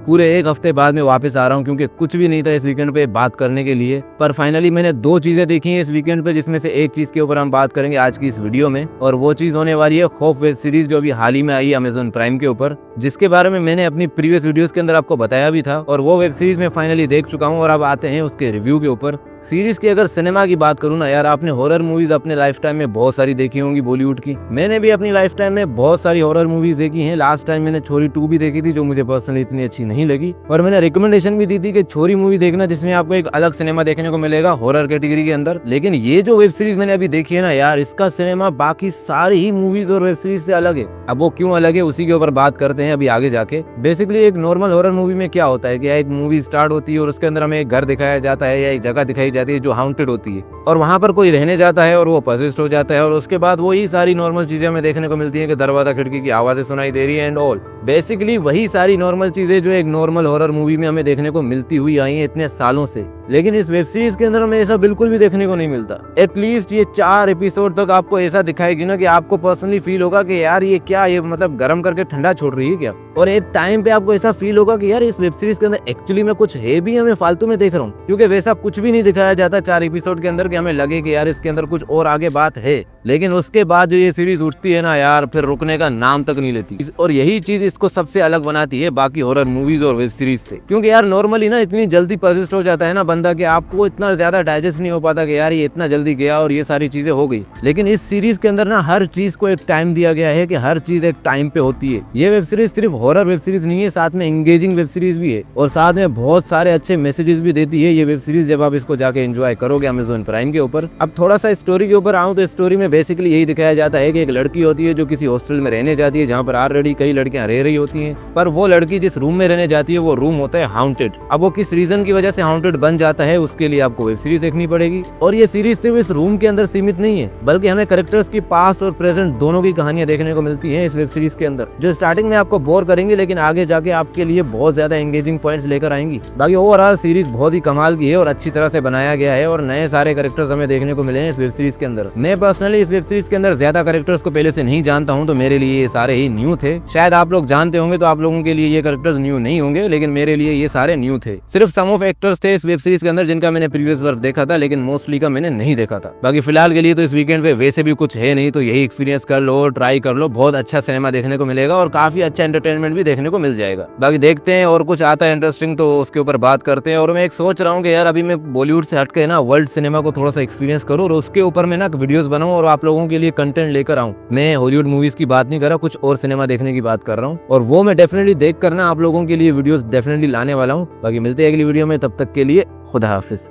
पूरे एक हफ्ते बाद में वापस आ रहा हूँ, क्योंकि कुछ भी नहीं था इस वीकेंड पे बात करने के लिए। पर फाइनली मैंने 2 चीजें देखी हैं इस वीकेंड पे, जिसमें से एक चीज के ऊपर हम बात करेंगे आज की इस वीडियो में, और वो चीज होने वाली है खौफ वेब सीरीज, जो अभी हाल ही में आई अमेजॉन प्राइम के ऊपर, जिसके बारे में मैंने अपनी प्रीवियस वीडियोस के अंदर आपको बताया भी था। और वो वेब सीरीज मैं फाइनली देख चुका हूँ, और अब आते हैं उसके रिव्यू के ऊपर। सीरीज की अगर सिनेमा की बात करूँ ना यार, आपने हॉरर मूवीज अपने लाइफ टाइम में बहुत सारी देखी होंगी बॉलीवुड की। मैंने भी अपनी लाइफ टाइम में बहुत सारी हॉरर मूवीज देखी हैं। लास्ट टाइम मैंने छोरी 2 भी देखी थी, जो मुझे पर्सनली इतनी अच्छी नहीं लगी, और मैंने रिकमेंडेशन भी दी थी कि छोरी मूवी देखना, जिसमें आपको एक अलग सिनेमा देखने को मिलेगा हॉरर कैटेगरी के अंदर। लेकिन ये जो वेब सीरीज मैंने अभी देखी है ना यार, इसका सिनेमा बाकी सारी ही मूवीज और वेब सीरीज से अलग है। अब वो क्यों अलग है उसी के ऊपर बात करते हैं अभी आगे जाके। बेसिकली एक नॉर्मल हॉरर मूवी में क्या होता है कि एक मूवी स्टार्ट होती है और उसके अंदर हमें एक घर दिखाया जाता है या एक जगह दिखाई जाती है जो हाउंटेड होती है, और वहां पर कोई रहने जाता है और वो पॉसेस्ड हो जाता है, और उसके बाद वही सारी नॉर्मल चीजें हमें देखने को मिलती है कि दरवाजा खिड़की की आवाजें सुनाई दे रही है एंड ऑल। बेसिकली वही सारी नॉर्मल चीजें जो एक नॉर्मल हॉरर मूवी में हमें देखने को मिलती हुई आई है इतने सालों से। लेकिन इस वेब सीरीज के अंदर हमें ऐसा बिल्कुल भी देखने को नहीं मिलता। एटलीस्ट ये 4 एपिसोड तक आपको ऐसा दिखाएगी ना कि आपको पर्सनली फील होगा कि यार ये क्या, ये मतलब गर्म करके ठंडा छोड़ रही है क्या। और एक टाइम पे आपको ऐसा फील होगा कि यार इस वेब सीरीज के अंदर एक्चुअली में कुछ है भी, हमें फालतू में देख रहा हूँ, क्योंकि वैसा कुछ भी नहीं दिखाया जाता 4 एपिसोड के अंदर कि हमें लगे कि यार इसके अंदर कुछ और आगे बात है। लेकिन उसके बाद जो ये सीरीज उठती है ना यार, फिर रुकने का नाम तक नहीं लेती। और यही चीज इसको सबसे अलग बनाती है बाकी हॉरर मूवीज और वेब सीरीज से, क्योंकि यार नॉर्मली ना इतनी जल्दी पर्सिस्ट हो जाता है ना बंदा कि आपको इतना ज्यादा डाइजेस्ट नहीं हो पाता कि यार ये इतना जल्दी गया और ये सारी चीजें हो गई। लेकिन इस सीरीज के अंदर ना हर चीज को एक टाइम दिया गया है कि हर चीज एक टाइम पे होती है। ये वेब सीरीज सिर्फ हॉरर वेब सीरीज नहीं है, साथ में एंगेजिंग वेब सीरीज भी है, और साथ में बहुत सारे अच्छे मैसेजेस भी देती है ये वेब सीरीज, जब आप इसको जाके एंजॉय करोगे अमेजॉन प्राइम के ऊपर। अब थोड़ा सा स्टोरी के ऊपर आऊं तो स्टोरी में बेसिकली यही दिखाया जाता है कि एक लड़की होती है जो किसी हॉस्टल में रहने जाती है, जहाँ पर ऑलरेडी कई लड़कियां रह रही होती हैं, पर वो लड़की जिस रूम में रहने जाती है वो रूम होता है हाउंटेड। अब वो किस रीजन की वजह से हाउंटेड बन जाता है उसके लिए आपको वेब सीरीज देखनी पड़ेगी। और ये सीरीज सिर्फ इस रूम के अंदर सीमित नहीं है, बल्कि हमें कैरेक्टर्स की पास्ट और प्रेजेंट दोनों की कहानियां देखने को मिलती हैं इस वेब सीरीज के अंदर, जो स्टार्टिंग में आपको बोर करेंगे लेकिन आगे जाके आपके लिए बहुत ज्यादा एंगेजिंग पॉइंट्स लेकर आएंगी। बाकी ओवरऑल सीरीज बहुत ही कमाल की है और अच्छी तरह से बनाया गया है, और नए सारे कैरेक्टर्स हमें देखने को मिले हैं इस वेब सीरीज के अंदर। मैं पर्सनली इस वेब सीरीज के अंदर ज्यादा कैरेक्टर्स को पहले से नहीं जानता हूं, तो मेरे लिए ये सारे ही न्यू थे। शायद आप लोग जानते होंगे तो आप लोगों के लिए ये कैरेक्टर्स न्यू नहीं होंगे, लेकिन मेरे लिए ये सारे न्यू थे। सिर्फ सम ऑफ एक्टर्स थे इस वेब सीरीज के अंदर जिनका मैंने प्रीवियस वर्क देखा था, लेकिन मोस्टली का मैंने नहीं देखा था। बाकी फिलहाल के लिए तो इस वीकेंड पे वैसे भी कुछ है नहीं, तो यही एक्सपीरियंस कर लो, ट्राई कर लो, बहुत अच्छा सिनेमा देखने को मिलेगा और काफी अच्छा एंटरटेनमेंट भी देखने को मिल जाएगा। बाकी देखते हैं और कुछ आता है इंटरेस्टिंग तो उसके ऊपर बात करते हैं। और मैं एक सोच रहा हूँ कि यार अभी मैं बॉलीवुड से हटके ना वर्ल्ड सिनेमा को थोड़ा सा एक्सपीरियंस करूँ और उसके ऊपर मैं ना वीडियोस बनाऊं और आप लोगों के लिए कंटेंट लेकर आऊँ। मैं हॉलीवुड मूवीज की बात नहीं कर रहा, कुछ और सिनेमा देखने की बात कर रहा हूँ, और वो मैं डेफिनेटली देख कर ना आप लोगों के लिए वीडियोस डेफिनेटली लाने वाला हूँ। बाकी मिलते हैं अगली वीडियो में, तब तक के लिए खुदा हाफिज।